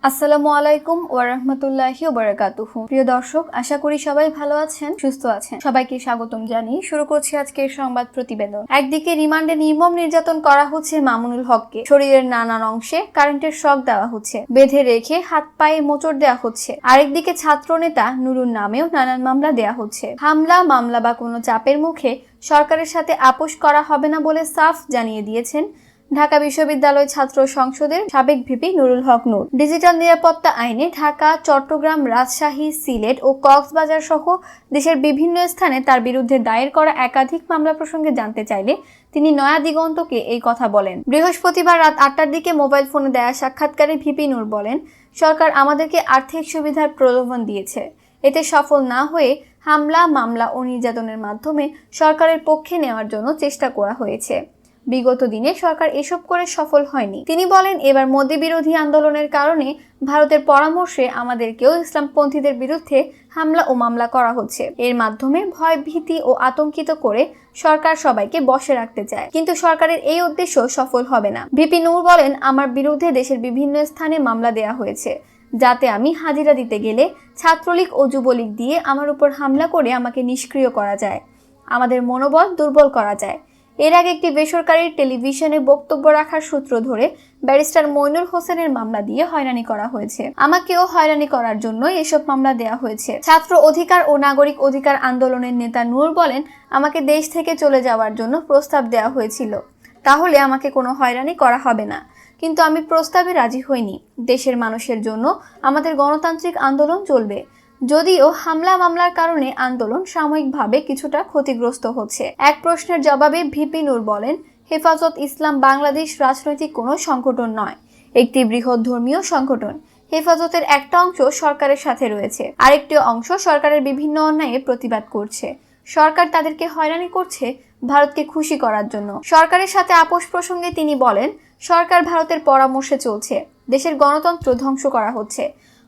আসসালামু আলাইকুম ওয়া রাহমাতুল্লাহি ওয়া বারাকাতুহু। প্রিয় দর্শক, আশা করি সবাই ভালো আছেন, সুস্থ আছেন। সবাইকে স্বাগতম জানিয়ে শুরু করছি আজকের সংবাদ প্রতিবেদন। একদিকে রিমান্ডে নির্মম নির্যাতন করা হচ্ছে মামুনুল হককে, শরীরের নানান অংশে কারেন্টের শক দেওয়া হচ্ছে, বেঁধে রেখে হাত পায়ে মোচড় দেওয়া হচ্ছে। আরেকদিকে ছাত্রনেতা নুরুর নামেও নানান মামলা দেওয়া হচ্ছে। হামলা মামলা বা কোনো চাপের মুখে সরকারের সাথে আপোষ করা হবে না বলে সাফ জানিয়ে দিয়েছেন ঢাকা বিশ্ববিদ্যালয় ছাত্র সংসদের সাবেক ভিপি নুরুল হক নূর। ডিজিটাল নিরাপত্তা আইনে ঢাকা, চট্টগ্রাম, রাজশাহী, সিলেট ও কক্সবাজার সহ দেশের বিভিন্ন স্থানে তার বিরুদ্ধে দায়ের করা একাধিক মামলা প্রসঙ্গে জানতে চাইলে তিনি নয়া দিগন্তকে এই কথা বলেন। বৃহস্পতিবার রাত 8টার দিকে মোবাইল ফোনে দেয়া সাক্ষাৎকারে ভিপি নূর বলেন, সরকার আমাদেরকে আর্থিক সুবিধার প্রলোভন দিয়েছে। এতে সফল না হয়ে হামলা, মামলা ও নির্যাতনের মাধ্যমে সরকারের পক্ষে নেওয়ার জন্য চেষ্টা করা হয়েছে। বিগত দিনে সরকার এসব করে সফল হয়নি। তিনি বলেন, এবার মোদি বিরোধী আন্দোলনের কারণে ভারতের পরামর্শে আমাদেরকেও ইসলামপন্থীদের বিরুদ্ধে হামলা ও মামলা করা হচ্ছে। এর মাধ্যমে ভয়, ভীতি ও আতঙ্কিত করে সরকার সবাইকে বশে রাখতে চায়, কিন্তু সরকারের এই উদ্দেশ্য সফল হবে না। ভিপি নূর বলেন, আমার বিরুদ্ধে দেশের বিভিন্ন স্থানে মামলা দেয়া হয়েছে, যাতে আমি হাজিরা দিতে গেলে ছাত্রলীগ ও যুবলীগ দিয়ে আমার উপর হামলা করে আমাকে নিষ্ক্রিয় করা যায়, আমাদের মনোবল দুর্বল করা যায়। এর আগে একটি বেসরকারি টেলিভিশনে বক্তব্য রাখার সূত্র ধরে ব্যারিস্টার মইনুল হোসেনের মামলা দিয়ে হয়রানি করা হয়েছে। আমাকেও হয়রানি করার জন্য এসব মামলা দেয়া হয়েছে। ছাত্র অধিকার ও নাগরিক অধিকার আন্দোলনের নেতা নূর বলেন, আমাকে দেশ থেকে চলে যাওয়ার জন্য প্রস্তাব দেওয়া হয়েছিল, তাহলে আমাকে কোনো হয়রানি করা হবে না, কিন্তু আমি প্রস্তাবে রাজি হইনি। দেশের মানুষের জন্য আমাদের গণতান্ত্রিক আন্দোলন চলবে, যদিও হামলা মামলার কারণে আন্দোলন সাময়িকভাবে কিছুটা ক্ষতিগ্রস্ত হচ্ছে। এক প্রশ্নের জবাবে ভিপি নূর বলেন, হেফাজত ইসলাম বাংলাদেশ রাজনৈতিক কোনো সংগঠন নয়, একটি বৃহৎ ধর্মীয় সংগঠন। হেফাজতের একটা অংশ সরকারের সাথে রয়েছে, আরেকটি অংশ সরকারের বিভিন্ন অন্যায়ের প্রতিবাদ করছে। সরকার তাদেরকে হয়রানি করছে ভারতকে খুশি করার জন্য। সরকারের সাথে আপোষ প্রসঙ্গে তিনি বলেন, সরকার ভারতের পরামর্শে চলছে, দেশের গণতন্ত্র ধ্বংস করা হচ্ছে।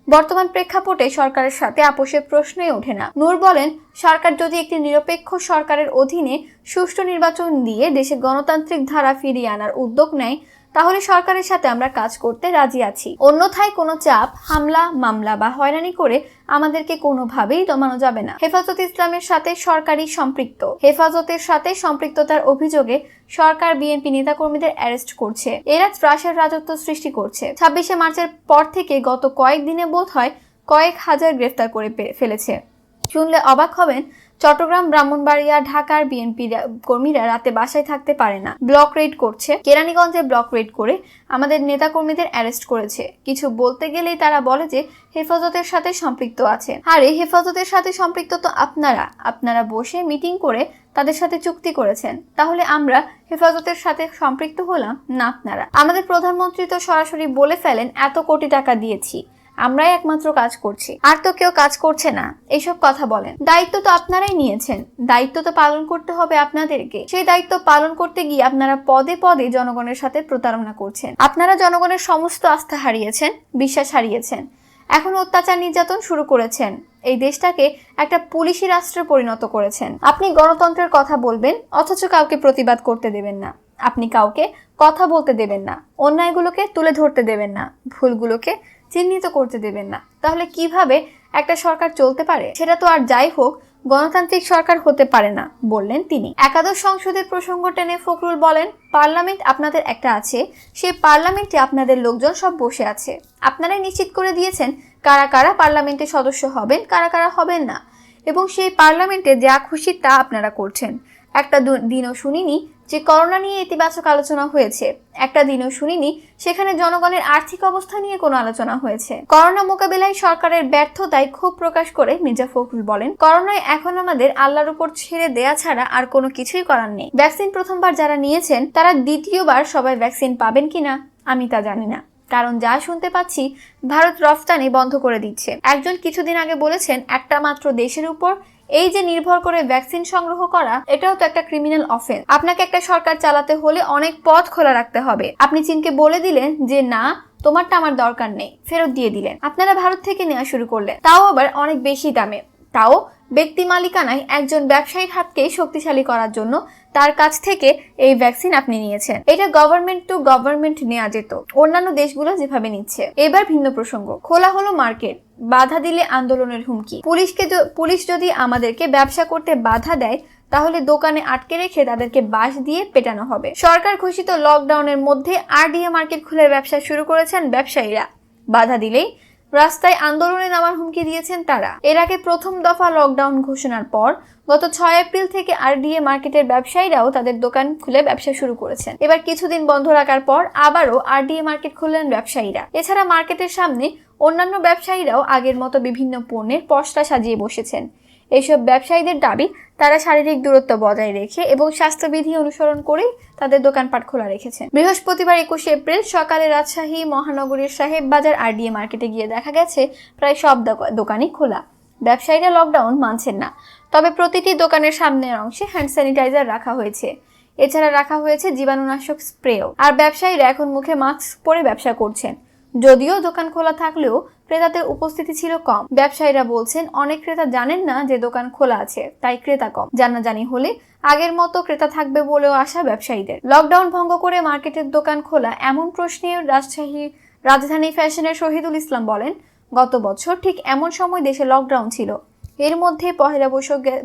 বর্তমান প্রেক্ষাপটে সরকারের সাথে আপোষের প্রশ্নই ওঠে না। নূর বলেন, সরকার যদি একটি নিরপেক্ষ সরকারের অধীনে সুষ্ঠু নির্বাচন দিয়ে দেশের গণতান্ত্রিক ধারা ফিরিয়ে আনার উদ্যোগ নেয়, তাহলে সরকারের সাথে আমরা কাজ করতে রাজি আছি। অন্যথায় কোনো চাপ, হামলা, মামলা বা হয়রানি করে আমাদেরকে কোনোভাবেই দমানো যাবে না। হেফাজত ইসলামের সাথে সরকারি সম্পৃক্ত। হেফাজতের সাথে সম্পৃক্ততার অভিযোগে সরকার বিএনপি নেতাকর্মীদের অ্যারেস্ট করছে। এরা ত্রাসের রাজত্ব সৃষ্টি করছে। 26শে মার্চের পর থেকে গত কয়েকদিনে বোধ হয় কয়েক হাজার গ্রেফতার করে ফেলেছে। শুনলে অবাক হবেন, চট্টগ্রাম, ব্রাহ্মণবাড়িয়া, ঢাকার বিএনপি কর্মীরা রাতে বাসায় থাকতে পারে না, ব্লক রেড করছে। কেরানীগঞ্জে ব্লক রেড করে আমাদের নেতাকর্মীদের অ্যারেস্ট করেছে। কিছু বলতে গেলেই তারা বলে যে হেফাজতের সাথে সম্পৃক্ত আছে। আরে হেফাজতের সাথে সম্পৃক্ত তো আপনারা বসে মিটিং করে তাদের সাথে চুক্তি করেছেন, তাহলে আমরা হেফাজতের সাথে সম্পৃক্ত হলাম না আপনারা? আমাদের প্রধানমন্ত্রী তো সরাসরি বলে ফেলেন, এত কোটি টাকা দিয়েছি, আমরাই একমাত্র কাজ করছি, আর তো কেউ কাজ করছে না, এইসব কথা বলেন। দায়িত্ব তো আপনারাই নিয়েছেন, দায়িত্ব তো পালন করতে হবে আপনাদেরকে। সেই দায়িত্ব পালন করতে গিয়ে আপনারা পদে পদে জনগণের সাথে প্রতারণা করছেন। আপনারা জনগণের সমস্ত আস্থা হারিয়েছেন, বিশ্বাস হারিয়েছেন, এখন অত্যাচার নির্যাতন শুরু করেছেন, এই দেশটাকে একটা পুলিশি রাষ্ট্রে পরিণত করেছেন। আপনি গণতন্ত্রের কথা বলবেন, অথচ কাউকে প্রতিবাদ করতে দেবেন না। আপনি কাউকে কথা বলতে দেবেন না, অন্যায়গুলোকে তুলে ধরতে দেবেন না, ভুলগুলোকে চিহ্নিত করতে দেবেন না। তাহলে কিভাবে একটা সরকার চলতে পারে? সেটা তো আর যাই হোক, গণতান্ত্রিক সরকার হতে পারে না, বললেন তিনি। একাদশ সংসদের প্রসঙ্গ টেনে ফখরুল বলেন, পার্লামেন্ট আপনাদের একটা আছে, সেই পার্লামেন্টে আপনাদের লোকজন সব বসে আছে। আপনারাই নিশ্চিত করে দিয়েছেন কারা কারা পার্লামেন্টের সদস্য হবেন, কারা কারা হবেন না, এবং সেই পার্লামেন্টে যা খুশি তা আপনারা করছেন। একটা দিনও শুনিনি যে করোনা নিয়ে ইতিবাচক আলোচনা হয়েছে, একটা দিনও শুনিনি সেখানে জনগণের আর্থিক অবস্থা নিয়ে কোনো আলোচনা হয়েছে। করোনা মোকাবিলায় সরকারের ব্যর্থতায় ক্ষোভ প্রকাশ করে মির্জা ফখরুল বলেন, করোনায় এখন আমাদের আল্লাহর উপর ছেড়ে দেয়া ছাড়া আর কোনো কিছুই করার নেই। ভ্যাকসিন প্রথমবার যারা নিয়েছেন তারা দ্বিতীয়বার সবাই ভ্যাকসিন পাবেন কিনা আমি তা জানি না, কারণ যা শুনতে পাচ্ছি ভারত রফতানি বন্ধ করে দিচ্ছে। একজন কিছুদিন আগে বলেছেন, একটা মাত্র দেশের উপর এই যে নির্ভর করে ভ্যাকসিন সংগ্রহ করা, এটাও তো একটা ক্রিমিনাল অফেন্স। আপনাকে একটা সরকার চালাতে হলে অনেক পথ খোলা রাখতে হবে। আপনি চীনকে বলে দিলেন যে না, তোমারটা আমার দরকার নেই, ফেরত দিয়ে দিলেন। আপনারা ভারত থেকে নেওয়া শুরু করলেন, তাও আবার অনেক বেশি দামে, তাও ব্যক্তি মালিকানায় একজন ব্যবসায়ীর হাতকে শক্তিশালী করার জন্য তার কাছ থেকে এই ভ্যাকসিন আপনি নিয়েছেন। এটা গভর্নমেন্ট টু গভর্নমেন্ট নেওয়া যেত, অন্যান্য দেশগুলো যেভাবে নিচ্ছে। এবার ভিন্ন প্রসঙ্গ, খোলা হলো মার্কেট, বাধা দিলে আন্দোলনের হুমকি। পুলিশ যদি আমাদেরকে ব্যবসা করতে বাধা দেয় তাহলে দোকানে আটকে রেখে তাদেরকে বাঁশ দিয়ে পেটানো হবে। সরকার ঘোষিত লকডাউনের মধ্যে আরডিএ মার্কেট খুলে ব্যবসা শুরু করেছেন ব্যবসায়ীরা। বাধা দিলেই রাস্তায় আন্দোলনে নামার হুমকি দিয়েছেন তারা। এর আগে প্রথম দফা লকডাউন ঘোষণার পর গত 6 এপ্রিল থেকে আরডিএ মার্কেটের ব্যবসায়ীরাও তাদের দোকান খুলে ব্যবসা শুরু করেছেন। এবার কিছুদিন বন্ধ রাখার পর আবারও আরডিএ মার্কেট খুললেন ব্যবসায়ীরা। এছাড়া মার্কেটের সামনে অন্যান্য ব্যবসায়ীরাও আগের মতো বিভিন্ন পণ্যের পসরা সাজিয়ে বসেছেন। এইসব ব্যবসায়ীদের দাবি তারা শারীরিক দূরত্ব বজায় রেখে এবং স্বাস্থ্যবিধি অনুসরণ করেই তাদের দোকানপাট খোলা রেখেছেন। বৃহস্পতিবার 21 এপ্রিল সকালে রাজশাহী মহানগরীর সাহেব বাজার আরডিএ মার্কেটে গিয়ে দেখা গেছে প্রায় সব দোকানই খোলা। ব্যবসায়ীরা লকডাউন মানছেন না, তবে প্রতিটি দোকানের সামনের অংশে হ্যান্ড স্যানিটাইজার রাখা হয়েছে। এছাড়া রাখা হয়েছে জীবাণুনাশক স্প্রেও। আর ব্যবসায়ীরা এখন মুখে মাস্ক পরে ব্যবসা করছেন। যদিও দোকান খোলা থাকলেও ক্রেতাদের উপস্থিতি ছিল কম। ব্যবসায়ীরা বলছেন অনেক ক্রেতা জানেন না যে দোকান খোলা আছে, তাই ক্রেতা কম। জানাজানি হলে আগের মতো ক্রেতা থাকবে বলেও আশা ব্যবসায়ীদের। লকডাউন ভঙ্গ করে মার্কেটের দোকান খোলা এমন প্রশ্নে রাজধানী ফ্যাশনের শহীদুল ইসলাম বলেন, গত বছর ঠিক এমন সময় দেশে লকডাউন ছিল। এর মধ্যে পহেলা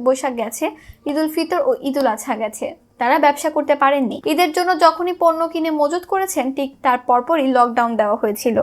বৈশাখ গেছে, ঈদুল ফিতর ও ঈদুল আজহা গেছে, তারা ব্যবসা করতে পারেননি। ঈদের জন্য যখনই পণ্য কিনে মজুত করেছেন ঠিক তার পরপরই লকডাউন দেওয়া হয়েছিল।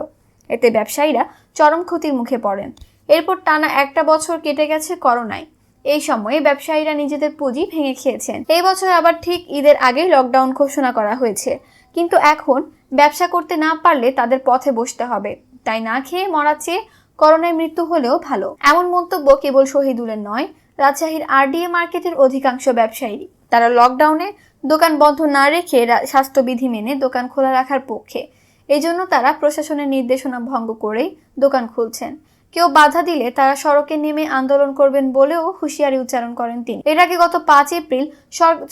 এতে ব্যবসায়ীরা চরম ক্ষতির মুখে পড়েন। এরপর টানা একটা বছর কেটে গেছে করোনায়। এই সময়ে ব্যবসায়ীরা নিজেদের পুঁজি ভেঙে খেয়েছেন। এই বছর আবার ঠিক ঈদের আগেই লকডাউন ঘোষণা করা হয়েছে, কিন্তু এখন ব্যবসা করতে না পারলে তাদের পথে বসতে হবে। তাই না খেয়ে মরার চেয়ে করোনায় মৃত্যু হলেও ভালো। এমন মন্তব্য কেবল শহীদুলের নয়, রাজশাহীর আরডিএ মার্কেটের অধিকাংশ ব্যবসায়ী। তারা লকডাউনে দোকান বন্ধ না রেখে স্বাস্থ্যবিধি মেনে দোকান খোলা রাখার পক্ষে। এই জন্য তারা প্রশাসনের নির্দেশনা ভঙ্গ করেই দোকান খুলছেন। কেউ বাধা দিলে তারা সড়কে নেমে আন্দোলন করবেন বলেও হুঁশিয়ারি উচ্চারণ করেন তিনি। এর আগে গত 5 এপ্রিল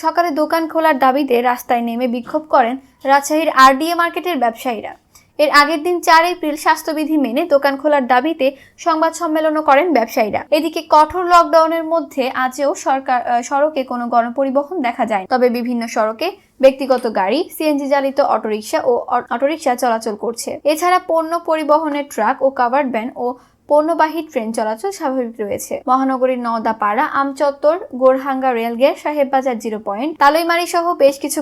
সকালে দোকান খোলার দাবিতে রাস্তায় নেমে বিক্ষোভ করেন রাজশাহীর আরডিএ মার্কেটের ব্যবসায়ীরা। এর আগের দিন 4 এপ্রিল স্বাস্থ্যবিধি মেনে দোকান খোলার দাবিতে সংবাদ সম্মেলনও করেন ব্যবসায়ীরা। এদিকে কঠোর লকডাউনের মধ্যে আজও সড়কে কোনো গণপরিবহন দেখা যায়, তবে বিভিন্ন সড়কে ব্যক্তিগত গাড়ি, সিএনজি চালিত অটোরিকশা চলাচল করছে। এছাড়া পণ্য পরিবহনের ট্রাক ও কাভার্ড ভ্যান ও পণ্যবাহী ট্রেন চলাচল স্বাভাবিক রয়েছে। মহানগরীর নওদাপাড়া, আমচত্বর, গোরহাঙ্গা রেলগেট, সাহেববাজার 0 পয়েন্ট, তালইমারি সহ বেশ কিছু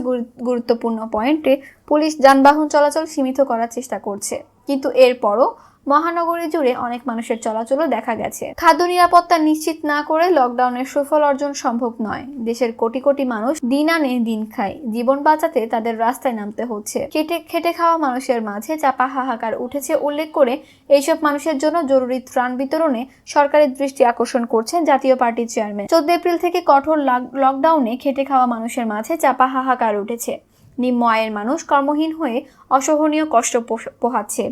গুরুত্বপূর্ণ পয়েন্টে পুলিশ যানবাহন চলাচল সীমিত করার চেষ্টা করছে, কিন্তু এরপরও মহানগরী জুড়ে অনেক মানুষের চলাচলও দেখা গেছে। খাদ্য নিরাপত্তা নিশ্চিত না করে লকডাউনের সুফল অর্জন সম্ভব নয়। দেশের কোটি কোটি মানুষ দিন আনে দিন খায়, জীবন বাঁচাতে তাদের রাস্তায় নামতে হচ্ছে। খেটে খাওয়া মানুষের মাঝে চাপা হাহাকার উঠেছে উল্লেখ করে এইসব মানুষের জন্য জরুরি ত্রাণ বিতরণে সরকারের দৃষ্টি আকর্ষণ করছেন জাতীয় পার্টির চেয়ারম্যান। 14 এপ্রিল থেকে কঠোর লকডাউনে খেটে খাওয়া মানুষের মাঝে চাপা হাহাকার উঠেছে। নিম্ন আয়ের মানুষ কর্মহীন হয়ে অসহনীয় কষ্ট পোহাচ্ছে।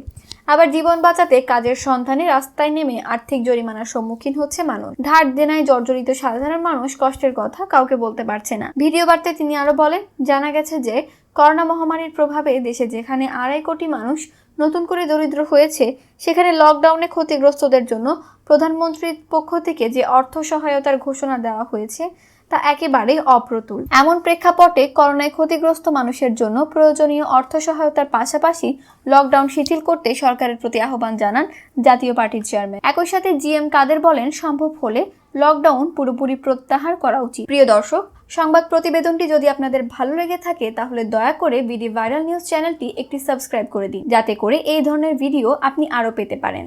আবার জীবন বাঁচাতে কাজের সন্ধানে রাস্তায় নেমে আর্থিক জরিমানার সম্মুখীন হচ্ছে মানুষ। ধার দেনায় জর্জরিত সাধারণ মানুষ কষ্টের কথা কাউকে বলতে পারছে না। ভিডিও বার্তায় তিনি আরো বলেন, জানা গেছে যে করোনা মহামারীর প্রভাবে দেশে যেখানে 2.5 কোটি মানুষ নতুন করে দরিদ্র হয়েছে, সেখানে লকডাউনে ক্ষতিগ্রস্তদের জন্য প্রধানমন্ত্রীর পক্ষ থেকে যে অর্থ সহায়তার ঘোষণা দেওয়া হয়েছে তা একেবারেই অপ্রতুল। এমন প্রেক্ষাপটে করোনায় ক্ষতিগ্রস্ত মানুষের জন্য প্রয়োজনীয় অর্থ সহায়তার পাশাপাশি লকডাউন শিথিল করতে সরকারের প্রতি আহ্বান জানান জাতীয় পার্টির চেয়ারম্যান। একই সাথে জিএম কাদের বলেন, সম্ভব হলে লকডাউন পুরোপুরি প্রত্যাহার করা উচিত। প্রিয় দর্শক, সংবাদ প্রতিবেদনটি যদি আপনাদের ভালো লেগে থাকে তাহলে দয়া করে বিডি ভাইরাল নিউজ চ্যানেলটি একটি সাবস্ক্রাইব করে দিন, যাতে করে এই ধরনের ভিডিও আপনি আরো পেতে পারেন।